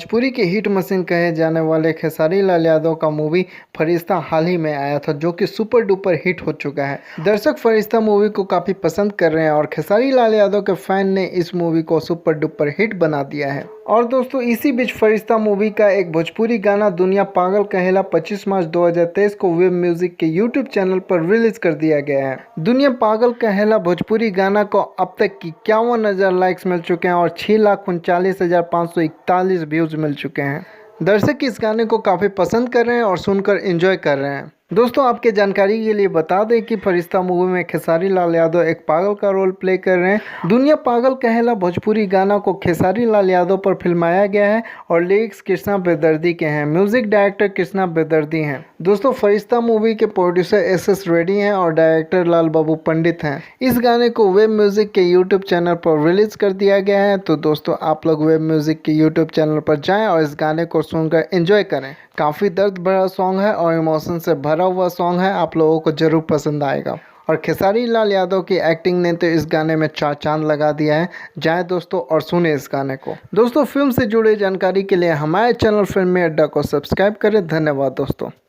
भोजपुरी के hit machine कहे जाने वाले खेसारी लाल यादव का मूवी फरिश्ता हाल ही में आया था, जो कि सुपर डुपर हिट हो चुका है। दर्शक फरिश्ता मूवी को काफ़ी पसंद कर रहे हैं और खेसारी लाल यादव के फैन ने इस मूवी को सुपर डुपर हिट बना दिया है। और दोस्तों, इसी बीच फरिश्ता मूवी का एक भोजपुरी गाना दुनिया पागल कहेला 25 मार्च 2023 को वेब म्यूजिक के यूट्यूब चैनल पर रिलीज कर दिया गया है। दुनिया पागल कहेला भोजपुरी गाना को अब तक 51,000 लाइक्स मिल चुके हैं और 6,39,541 व्यूज मिल चुके हैं। दर्शक इस गाने को काफ़ी पसंद कर रहे हैं और सुनकर एंजॉय कर रहे हैं। दोस्तों, आपके जानकारी के लिए बता दें कि फरिश्ता मूवी में खेसारी लाल यादव एक पागल का रोल प्ले कर रहे हैं। दुनिया पागल कहेला भोजपुरी गाना को खेसारी लाल यादव पर फिल्माया गया है और लिरिक्स कृष्णा बेदर्दी के हैं। म्यूजिक डायरेक्टर कृष्णा बेदर्दी हैं। दोस्तों, फरिश्ता मूवी के प्रोड्यूसर एस रेड्डी हैं और डायरेक्टर लाल बाबू पंडित हैं। इस गाने को वेब म्यूजिक के यूट्यूब चैनल पर रिलीज कर दिया गया है। तो दोस्तों, आप लोग वेब म्यूजिक के यूट्यूब चैनल पर जाएं और इस गाने को सुनकर एंजॉय करें। काफ़ी दर्द भरा सॉन्ग है और इमोशन से भरा हुआ सॉन्ग है, आप लोगों को जरूर पसंद आएगा। और खेसारी लाल यादव की एक्टिंग ने तो इस गाने में चार चांद लगा दिया है। जाएं दोस्तों और सुने इस गाने को। दोस्तों, फिल्म से जुड़े जानकारी के लिए हमारे चैनल फिल्मी अड्डा को सब्सक्राइब करें। धन्यवाद दोस्तों।